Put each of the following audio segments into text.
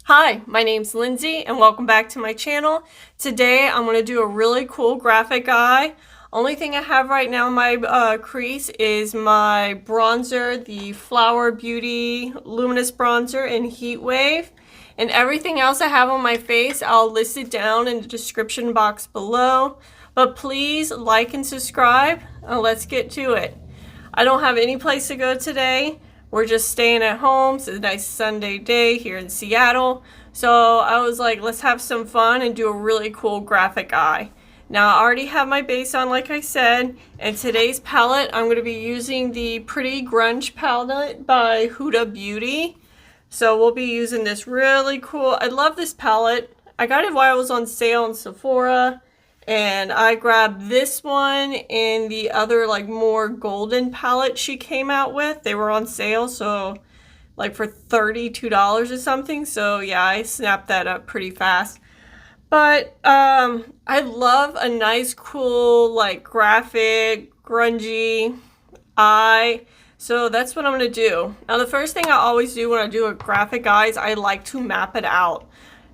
Hi, my name's Lindsay and welcome back to my channel. Today I'm going to do a really cool graphic eye. Only thing I have right now in my crease is my bronzer, the Flower Beauty Luminous Bronzer in Heatwave. And everything else I have on my face, I'll list it down in the description box below. But please like and subscribe and let's get to it. I don't have any place to go today. We're just staying at home. It's a nice Sunday day here in Seattle. So I was like, let's have some fun and do a really cool graphic eye. Now I already have my base on, like I said, and today's palette, I'm going to be using the Pretty Grunge palette by Huda Beauty. So we'll be using this really cool, I love this palette. I got it while it was on sale in Sephora. And I grabbed this one and the other like more golden palette she came out with. They were on sale, so like for $32 or something. So yeah, I snapped that up pretty fast. But I love a nice, cool, like graphic, grungy eye. So that's what I'm going to do. Now the first thing I always do when I do a graphic eye is I like to map it out.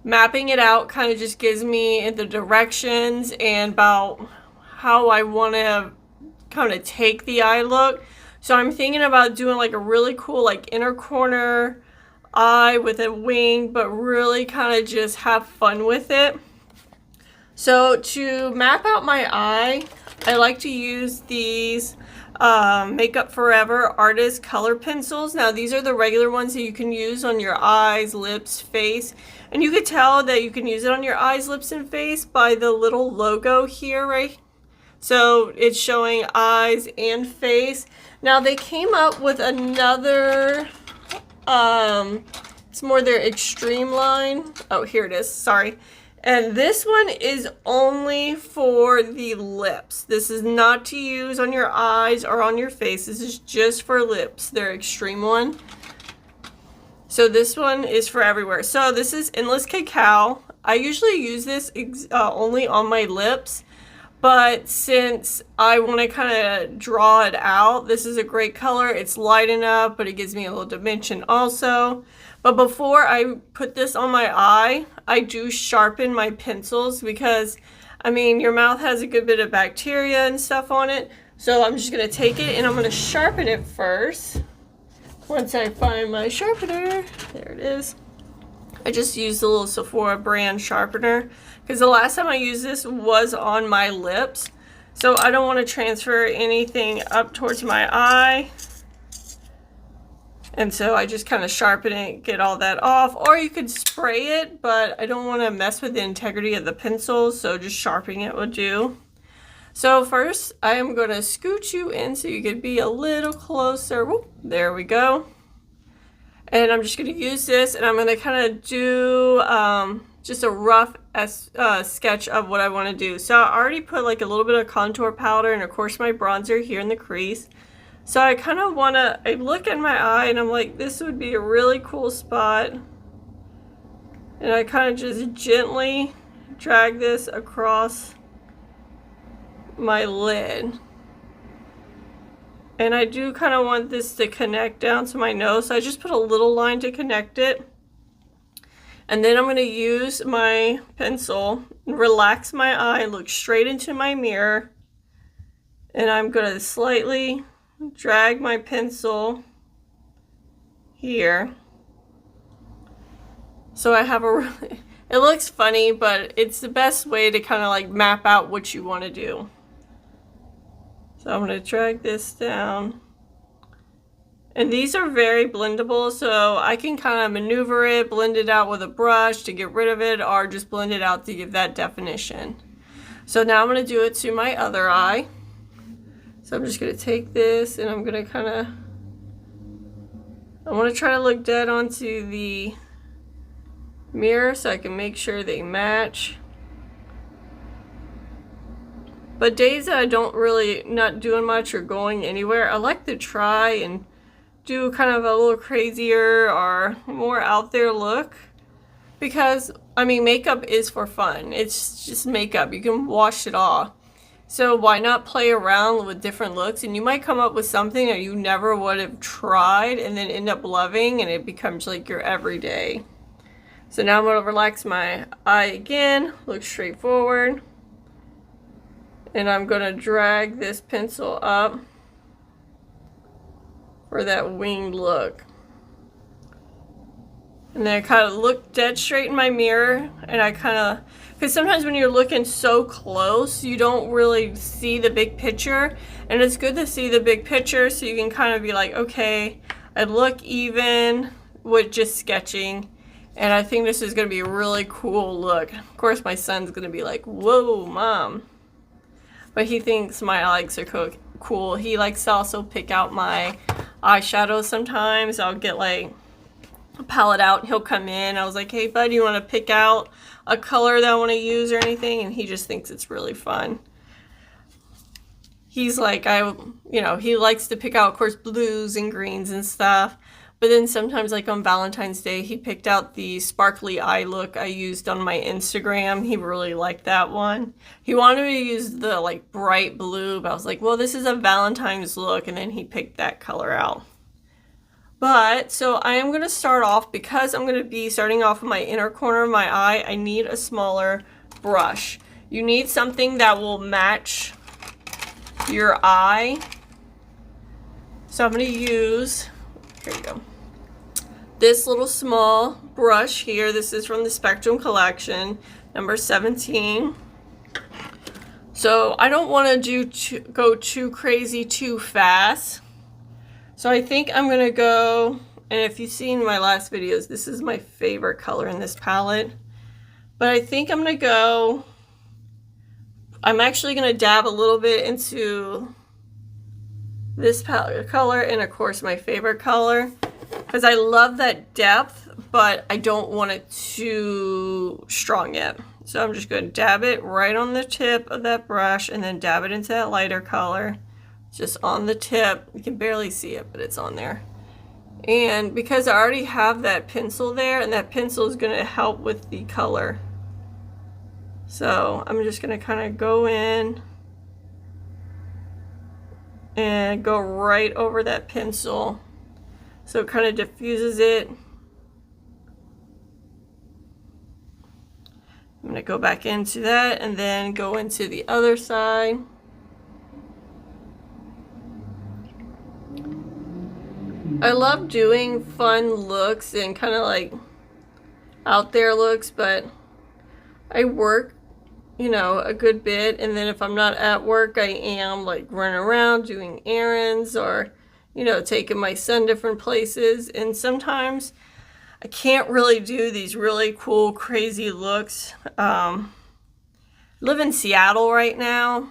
Mapping it out kind of just gives me the directions and about how I want to kind of take the eye look. So I'm thinking about doing like a really cool like inner corner eye with a wing, but really kind of just have fun with it. So to map out my eye, I like to use these Makeup Forever Artist Color Pencils. Now these are the regular ones that you can use on your eyes, lips, face. And you could tell that you can use it on your eyes, lips, and face by the little logo here, right? So it's showing eyes and face. Now they came up with another, it's more their extreme line. Oh, here it is, sorry. And this one is only for the lips. This is not to use on your eyes or on your face. This is just for lips, their extreme one. So this one is for everywhere. So this is Endless Cacao. I usually use this only on my lips. But since I want to kind of draw it out, this is a great color. It's light enough, but it gives me a little dimension also. But before I put this on my eye, I do sharpen my pencils because, I mean, your mouth has a good bit of bacteria and stuff on it. So I'm just going to take it and I'm going to sharpen it first. Once I find my sharpener, there it is. I just used the little Sephora brand sharpener because the last time I used this was on my lips. So I don't want to transfer anything up towards my eye. And so I just kind of sharpen it, get all that off. Or you could spray it, but I don't want to mess with the integrity of the pencil, so just sharpening it would do. So first, I am going to scoot you in so you could be a little closer. Whoop, there we go. And I'm just going to use this, and I'm going to kind of do just a rough sketch of what I want to do. So I already put like a little bit of contour powder and of course my bronzer here in the crease. So I kind of want to, I look at my eye and I'm like, this would be a really cool spot. And I kind of just gently drag this across my lid. And I do kind of want this to connect down to my nose, so I just put a little line to connect it. And then I'm going to use my pencil, relax my eye, look straight into my mirror. And I'm going to slightly drag my pencil here. So I have a really, it looks funny, but it's the best way to kind of like map out what you want to do. So I'm going to drag this down. And these are very blendable, so I can kind of maneuver it, blend it out with a brush to get rid of it, or just blend it out to give that definition. So now I'm going to do it to my other eye. So I'm just going to take this and I'm going to kind of, I want to try to look dead onto the mirror so I can make sure they match. But days that I don't really, not doing much or going anywhere, I like to try and do kind of a little crazier or more out there look. Because, I mean, makeup is for fun. It's just makeup. You can wash it off. So why not play around with different looks? And you might come up with something that you never would have tried and then end up loving, and it becomes like your everyday. So now I'm going to relax my eye again, look straight forward, and I'm going to drag this pencil up for that winged look. And then I kind of look dead straight in my mirror, and I kind of, because sometimes when you're looking so close, you don't really see the big picture, and it's good to see the big picture so you can kind of be like, okay, I look even with just sketching. And I think this is going to be a really cool look. Of course, my son's going to be like, whoa, Mom. But he thinks my eyes are cool. He likes to also pick out my eyeshadows sometimes. I'll get like a palette out and he'll come in. I was like, hey, bud, you want to pick out a color that I want to use or anything? And he just thinks it's really fun. He's like, he likes to pick out, of course, blues and greens and stuff. But then sometimes, like on Valentine's Day, he picked out the sparkly eye look I used on my Instagram. He really liked that one. He wanted me to use the like bright blue, but I was like, well, this is a Valentine's look. And then he picked that color out. But, so I am going to start off, because I'm going to be starting off with my inner corner of my eye, I need a smaller brush. You need something that will match your eye. So I'm going to use, here we go, this little small brush here. This is from the Spectrum collection, number 17. So I don't want to go too crazy too fast. So I think I'm going to go, and if you've seen my last videos, this is my favorite color in this palette. But I think I'm going to go, I'm actually going to dab a little bit into this palette color, and of course my favorite color, because I love that depth, but I don't want it too strong yet. So I'm just going to dab it right on the tip of that brush and then dab it into that lighter color. Just on the tip. You can barely see it, but it's on there. And because I already have that pencil there, and that pencil is going to help with the color. So I'm just going to kind of go in and go right over that pencil. So it kind of diffuses it. I'm going to go back into that and then go into the other side. I love doing fun looks and kind of like out there looks, but I work, a good bit, and then if I'm not at work, I am like running around doing errands or, taking my son different places, and sometimes I can't really do these really cool, crazy looks. I live in Seattle right now,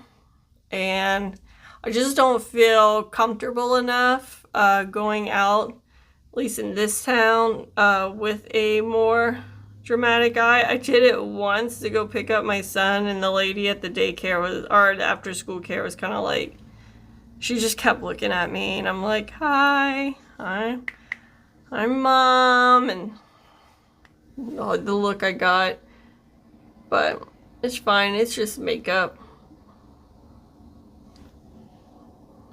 and I just don't feel comfortable enough going out, at least in this town, with a more dramatic eye. I did it once to go pick up my son, and the lady at the daycare or the after school care was kind of like, she just kept looking at me, and I'm like, hi, I'm Mom, and the look I got, but it's fine, it's just makeup.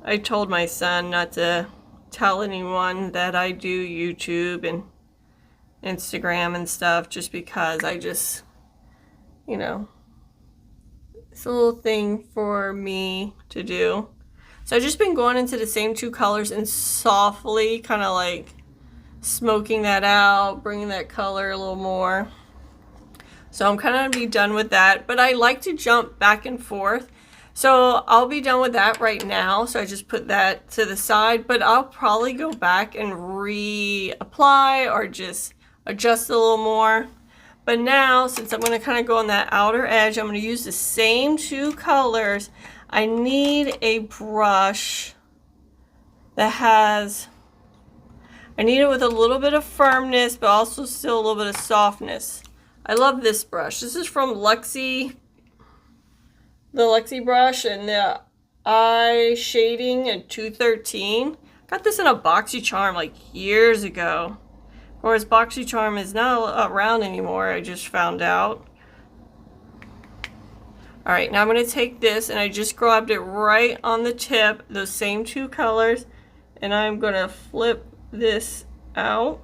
I told my son not to tell anyone that I do YouTube and Instagram and stuff, just because I just, it's a little thing for me to do. So I've just been going into the same two colors and softly kind of like smoking that out, bringing that color a little more. So I'm kind of be done with that, but I like to jump back and forth. So I'll be done with that right now. So I just put that to the side, but I'll probably go back and reapply or just adjust a little more. But now, since I'm going to kind of go on that outer edge, I'm going to use the same two colors. I need a brush that has, I need it with a little bit of firmness, but also still a little bit of softness. I love this brush. This is from Luxie. The Luxie brush, and the eye shading at 213. Got this in a BoxyCharm like years ago. Of course, BoxyCharm is not around anymore, I just found out. Alright, now I'm going to take this, and I just grabbed it right on the tip, those same two colors, and I'm going to flip this out.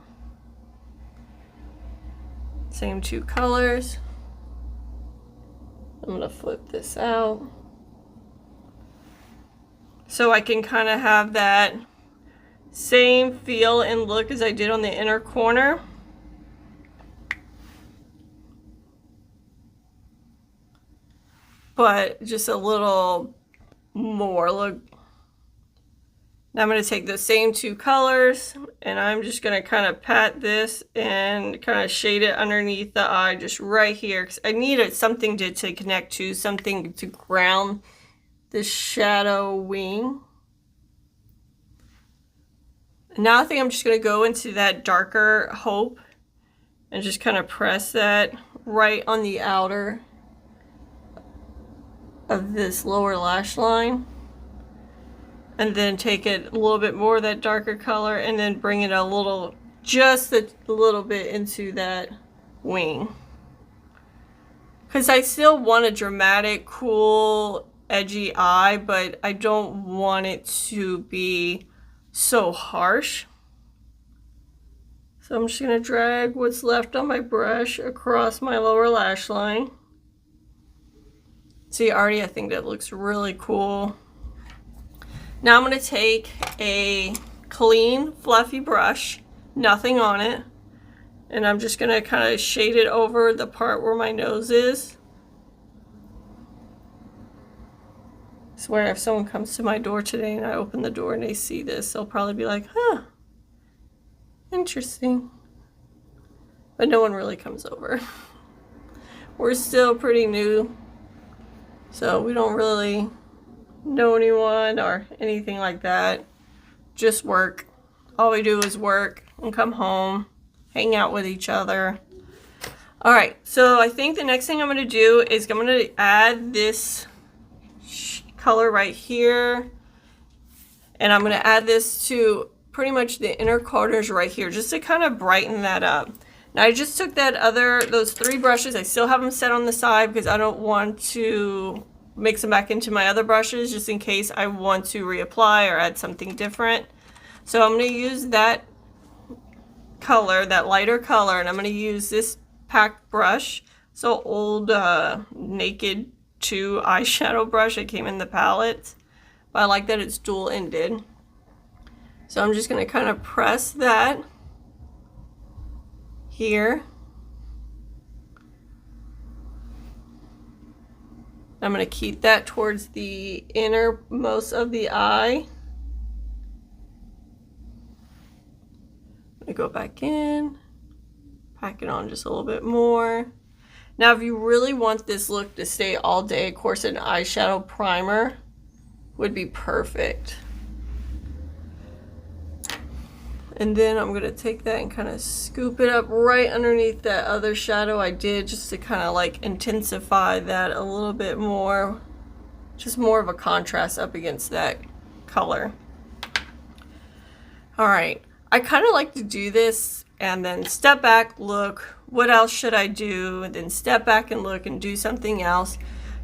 Same two colors. I'm gonna flip this out so I can kind of have that same feel and look as I did on the inner corner. But just a little more. Look. Now I'm going to take the same two colors and I'm just going to kind of pat this and kind of shade it underneath the eye, just right here, because I needed something to connect to, something to ground this shadow wing. Now I think I'm just going to go into that darker Hope and just kind of press that right on the outer of this lower lash line. And then take it a little bit more of that darker color and then bring it a little, just a little bit into that wing. Because I still want a dramatic, cool, edgy eye, but I don't want it to be so harsh. So I'm just going to drag what's left on my brush across my lower lash line. See, already I think that looks really cool. Now I'm going to take a clean, fluffy brush, nothing on it, and I'm just going to kind of shade it over the part where my nose is. I swear if someone comes to my door today and I open the door and they see this, they'll probably be like, huh, interesting. But no one really comes over. We're still pretty new, so we don't really know anyone or anything like that. Just work. All we do is work and come home, hang out with each other. All right, so I think the next thing I'm going to do is I'm going to add this color right here, and I'm going to add this to pretty much the inner corners right here, just to kind of brighten that up. Now I just took those three brushes. I still have them set on the side because I don't want to mix them back into my other brushes just in case I want to reapply or add something different. So I'm going to use that color, that lighter color, and I'm going to use this packed brush. So old Naked 2 eyeshadow brush. It came in the palette, but I like that it's dual ended. So I'm just going to kind of press that here. I'm going to keep that towards the innermost of the eye. I'm going to go back in, pack it on just a little bit more. Now, if you really want this look to stay all day, of course, an eyeshadow primer would be perfect. And then I'm going to take that and kind of scoop it up right underneath that other shadow I did, just to kind of like intensify that a little bit more. Just more of a contrast up against that color. All right. I kind of like to do this and then step back, look, what else should I do? And then step back and look and do something else,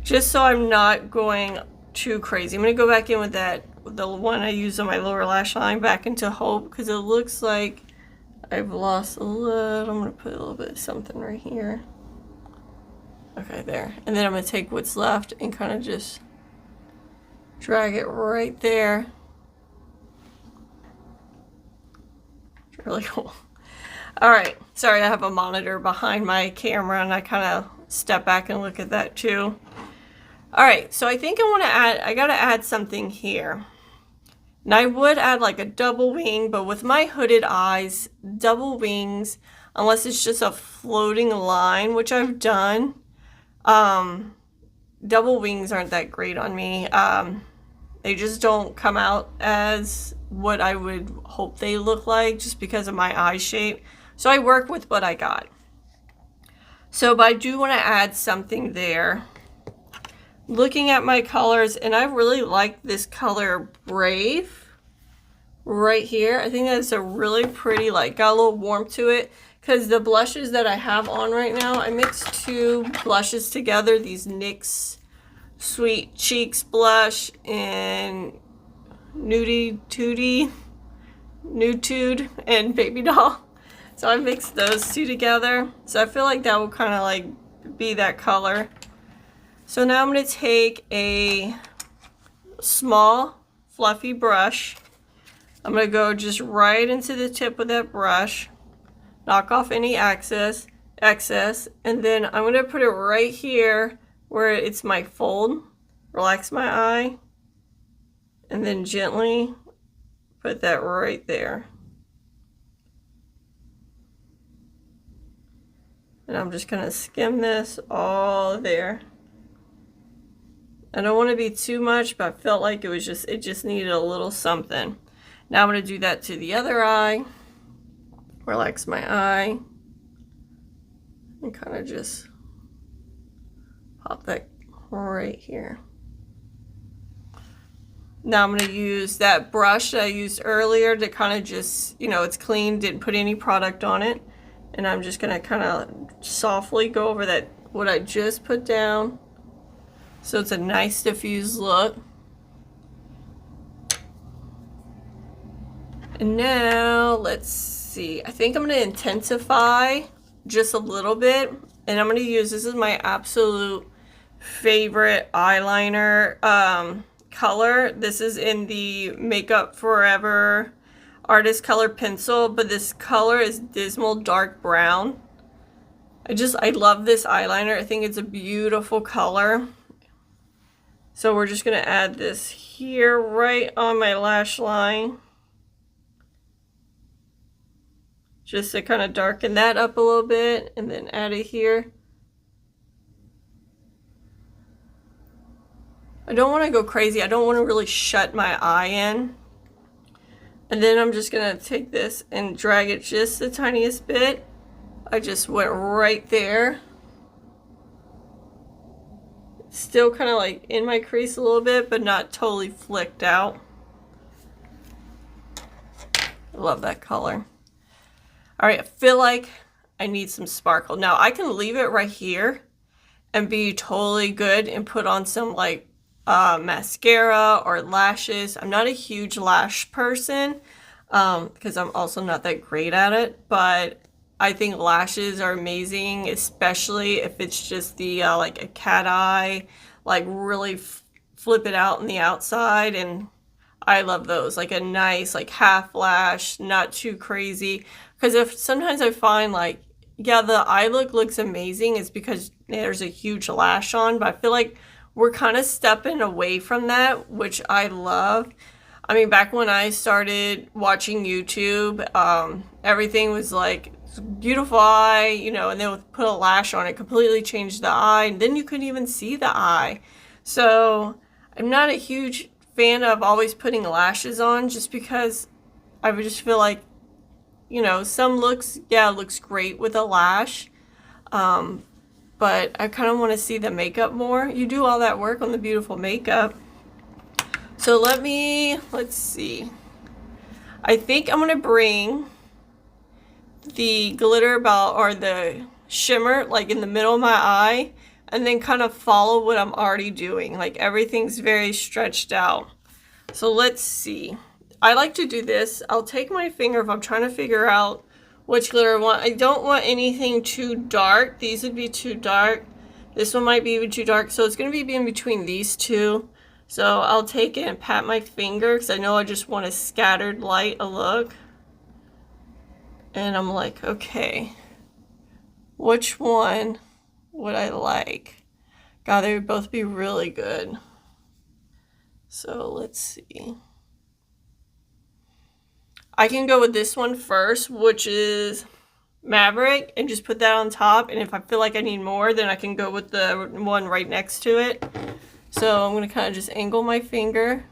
just so I'm not going too crazy. I'm going to go back in with the one I used on my lower lash line back into Hope, because it looks like I've lost a little. I'm going to put a little bit of something right here. Okay, there. And then I'm going to take what's left and kind of just drag it right there. It's really cool. All right. Sorry, I have a monitor behind my camera and I kind of step back and look at that too. All right, so I think I gotta add something here. And I would add like a double wing, but with my hooded eyes, double wings, unless it's just a floating line, which I've done, double wings aren't that great on me. They just don't come out as what I would hope they look like, just because of my eye shape. So I work with what I got. So, but I do want to add something there. Looking at my colors, and I really like this color Brave right here. I think that's a really pretty, like, got a little warmth to it, because the blushes that I have on right now, I mixed two blushes together, these NYX Sweet Cheeks blush and nude'tude and Baby Doll. So I mixed those two together. So I feel like that will kind of like be that color. So now I'm going to take a small fluffy brush. I'm going to go just right into the tip of that brush. Knock off any excess. And then I'm going to put it right here where it's my fold. Relax my eye. And then gently put that right there. And I'm just going to skim this all there. I don't want to be too much, but I felt like it just needed a little something. Now I'm going to do that to the other eye. Relax my eye. And kind of just pop that right here. Now I'm going to use that brush that I used earlier to kind of just, you know, it's clean, didn't put any product on it. And I'm just going to kind of softly go over that, what I just put down. So it's a nice diffused look. And now let's see. I think I'm going to intensify just a little bit. And I'm going to use, this is my absolute favorite eyeliner color. This is in the Makeup Forever Artist Color Pencil, but this color is Dismal Dark Brown. I love this eyeliner. I think it's a beautiful color. So we're just going to add this here right on my lash line. Just to kind of darken that up a little bit, and then add it here. I don't want to go crazy. I don't want to really shut my eye in. And then I'm just going to take this and drag it just the tiniest bit. I just went right there. Still kind of like in my crease a little bit, but not totally flicked out. I love that color. All right, I feel like I need some sparkle. Now I can leave it right here and be totally good and put on some like mascara or lashes. I'm not a huge lash person because I'm also not that great at it, but I think lashes are amazing, especially if it's just the like a cat eye, like really flip it out on the outside, and I love those, like a nice like half lash, not too crazy. Because if sometimes I find like, yeah, the eye look looks amazing, it's because there's a huge lash on, but I feel like we're kind of stepping away from that, which I love. I mean, back when I started watching YouTube, everything was like beautiful eye, you know, and they would put a lash on it, completely changed the eye, and then you couldn't even see the eye. So I'm not a huge fan of always putting lashes on, just because I would just feel like, you know, some looks, yeah, it looks great with a lash, but I kind of want to see the makeup more. You do all that work on the beautiful makeup. So let's see. I think I'm going to bring the glitter ball or the shimmer like in the middle of my eye, and then kind of follow what I'm already doing. Like everything's very stretched out. So let's see. I like to do this. I'll take my finger if I'm trying to figure out which glitter I want. I don't want anything too dark. These would be too dark. This one might be even too dark. So it's going to be in between these two. So I'll take it and pat my finger because I know I just want a scattered light a look. And I'm like, okay, which one would I like? God, they would both be really good. So let's see. I can go with this one first, which is Maverick, and just put that on top. And if I feel like I need more, then I can go with the one right next to it. So I'm going to kind of just angle my finger.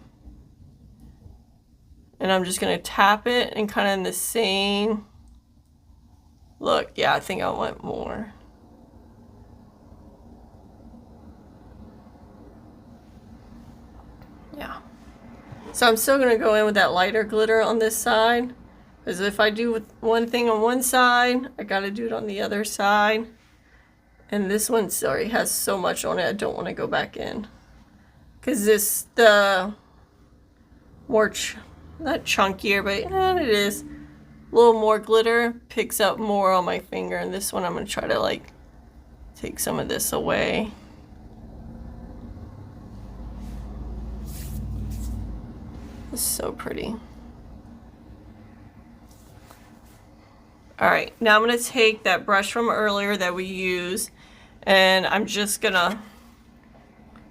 And I'm just going to tap it and kind of in the same look. Yeah, I think I want more. Yeah. So I'm still going to go in with that lighter glitter on this side. Because if I do one thing on one side, I got to do it on the other side. And this one, sorry, has so much on it, I don't want to go back in. Because this, the more, not chunkier, but it is. a little more glitter picks up more on my finger, and this one I'm going to try to like take some of this away. It's so pretty. Alright, now I'm going to take that brush from earlier that we used, and I'm just going to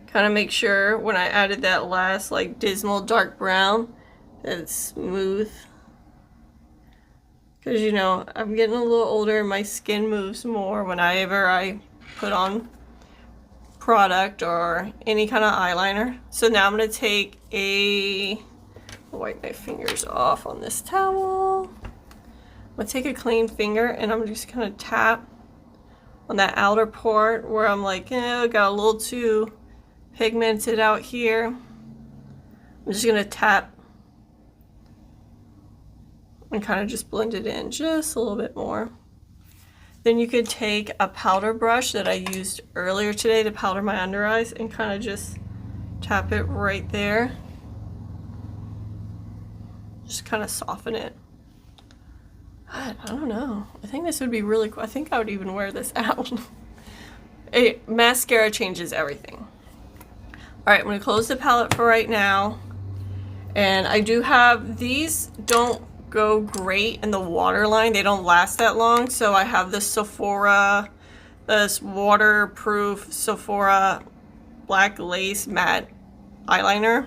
kind of make sure when I added that last like dismal dark brown that it's smooth. Because, you know, I'm getting a little older and my skin moves more whenever I put on product or any kind of eyeliner. So now I'm going to take wipe my fingers off on this towel. I'm going to take a clean finger and I'm just going to tap on that outer part where I'm like, got a little too pigmented out here. I'm just going to tap and kind of just blend it in just a little bit more. Then you could take a powder brush that I used earlier today to powder my under eyes and kind of just tap it right there. Just kind of soften it. I don't know. I think this would be really cool. I think I would even wear this out. Mascara changes everything. Alright, I'm going to close the palette for right now. And I do have, these don't go great in the waterline. They don't last that long. So I have the Sephora, this waterproof Sephora Black Lace Matte Eyeliner.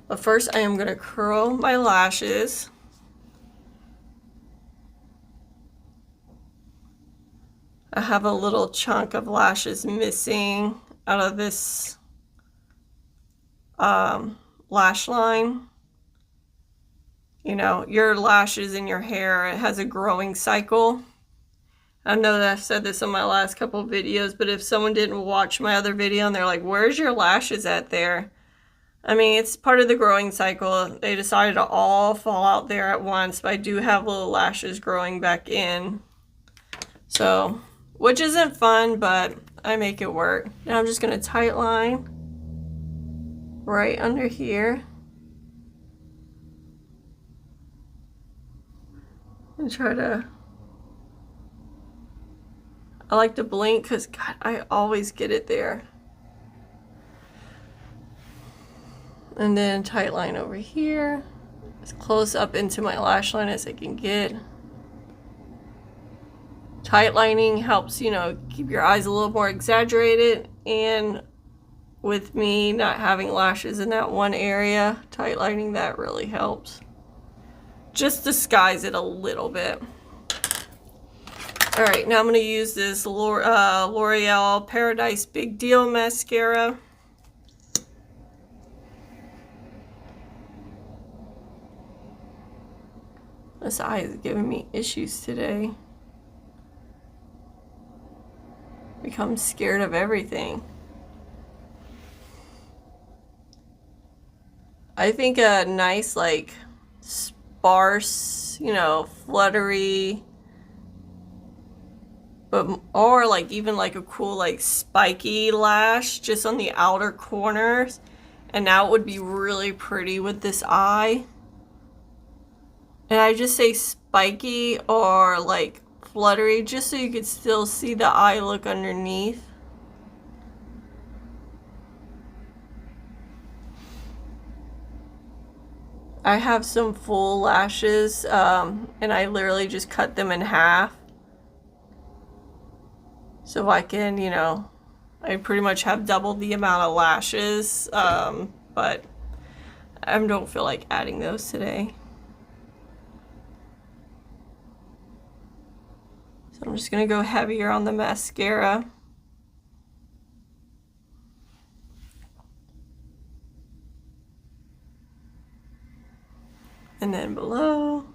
But first I am going to curl my lashes. I have a little chunk of lashes missing out of this lash line. You know, your lashes in your hair, it has a growing cycle. I know that I've said this in my last couple of videos, but if someone didn't watch my other video and they're like, where's your lashes at there? I mean, it's part of the growing cycle. They decided to all fall out there at once, but I do have little lashes growing back in. So, which isn't fun, but I make it work. Now I'm just going to tight line right under here. And try to, I like to blink because God, I always get it there. And then tight line over here, as close up into my lash line as I can get. Tight lining helps, you know, keep your eyes a little more exaggerated, and with me not having lashes in that one area, tight lining that really helps. Just disguise it a little bit. Alright, now I'm going to use this L'Oreal Paradise Big Deal Mascara. This eye is giving me issues today. Become scared of everything. I think a nice, like, sparse, you know, fluttery, but or like even like a cool like spiky lash just on the outer corners, and now it would be really pretty with this eye. And I just say spiky or like fluttery just so you could still see the eye look underneath. I have some full lashes, and I literally just cut them in half. So I can, you know, I pretty much have double the amount of lashes, but I don't feel like adding those today. So I'm just going to go heavier on the mascara. And then below.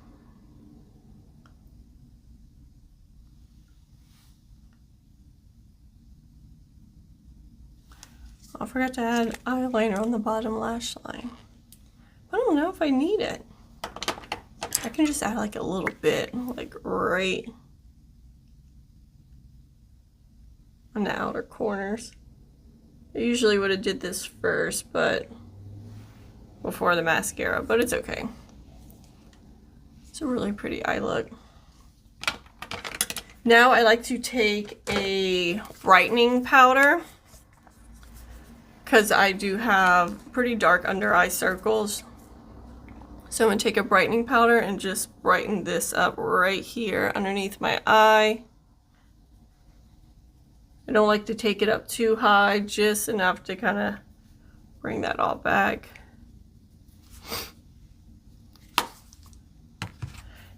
I forgot to add eyeliner on the bottom lash line. I don't know if I need it. I can just add like a little bit, like right on the outer corners. I usually would have did this first, but before the mascara, but it's okay. It's a really pretty eye look. Now I like to take a brightening powder because I do have pretty dark under eye circles. So I'm going to take a brightening powder and just brighten this up right here underneath my eye. I don't like to take it up too high, just enough to kind of bring that all back.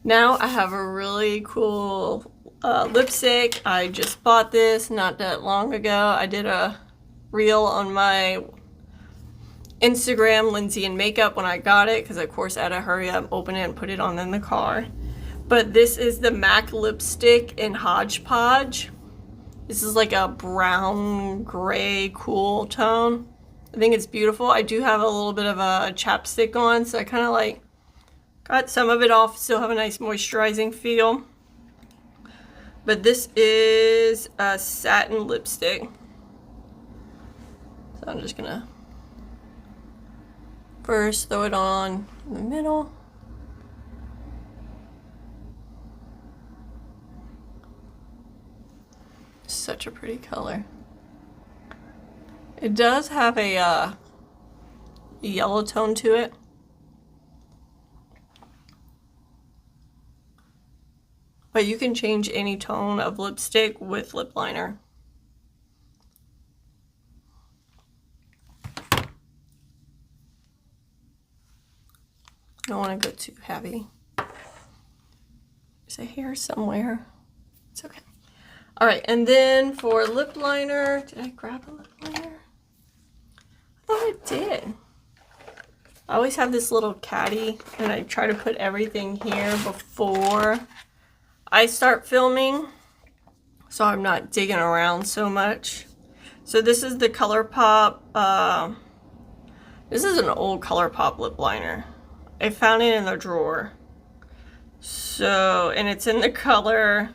Now I have a really cool lipstick. I just bought this not that long ago. I did a reel on my Instagram, Lindsay and Makeup, when I got it, because of course I had to hurry up, open it, and put it on in the car. But this is the MAC lipstick in Hodgepodge. This is like a brown, gray, cool tone. I think it's beautiful. I do have a little bit of a chapstick on, so I kind of like got some of it off, still have a nice moisturizing feel. But this is a satin lipstick. So I'm just gonna first throw it on in the middle. Such a pretty color. It does have a yellow tone to it. But you can change any tone of lipstick with lip liner. I don't want to go too heavy. There's a hair somewhere. It's okay. All right, and then for lip liner, did I grab a lip liner? I thought I did. I always have this little caddy, and I try to put everything here before I start filming, so I'm not digging around so much. So this is the Colourpop, this is an old Colourpop lip liner. I found it in the drawer. So, and it's in the color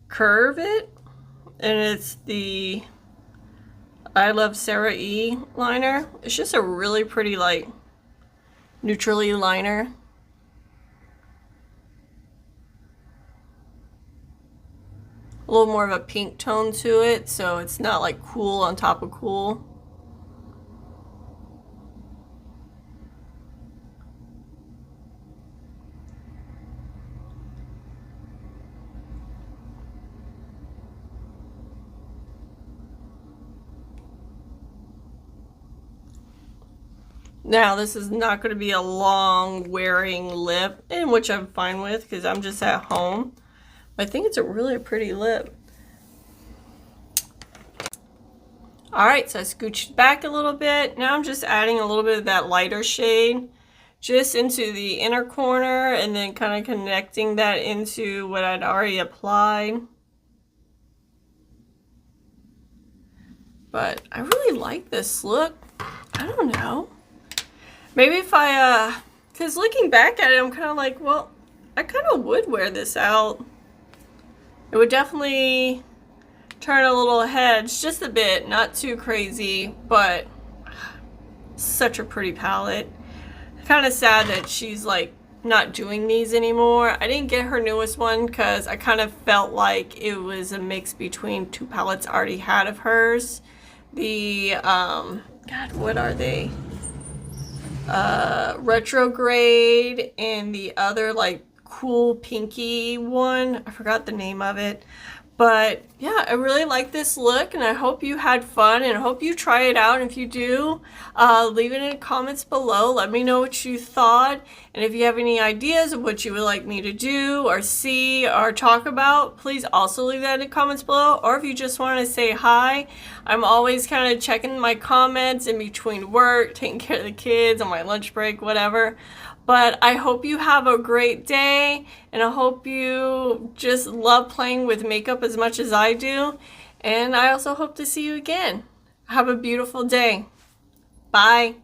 Curve It, and it's the I Love Sarah E liner. It's just a really pretty, like, neutrally liner. A little more of a pink tone to it, so it's not like cool on top of cool. Now, this is not going to be a long wearing lip, and which I'm fine with because I'm just at home. I think it's a really pretty lip. Alright, so I scooched back a little bit. Now I'm just adding a little bit of that lighter shade just into the inner corner and then kind of connecting that into what I'd already applied. But I really like this look. I don't know. Maybe if because looking back at it, I'm kind of like, well, I kind of would wear this out. It would definitely turn a little hedge, just a bit, not too crazy, but such a pretty palette. Kind of sad that she's like not doing these anymore. I didn't get her newest one because I kind of felt like it was a mix between two palettes I already had of hers. The, God, what are they? Retrograde and the other like cool pinky one. I forgot the name of it. But yeah, I really like this look and I hope you had fun and I hope you try it out. And if you do, leave it in the comments below. Let me know what you thought. And if you have any ideas of what you would like me to do or see or talk about, please also leave that in the comments below. Or if you just want to say hi, I'm always kind of checking my comments in between work, taking care of the kids on my lunch break, whatever. But I hope you have a great day, and I hope you just love playing with makeup as much as I do. And I also hope to see you again. Have a beautiful day. Bye.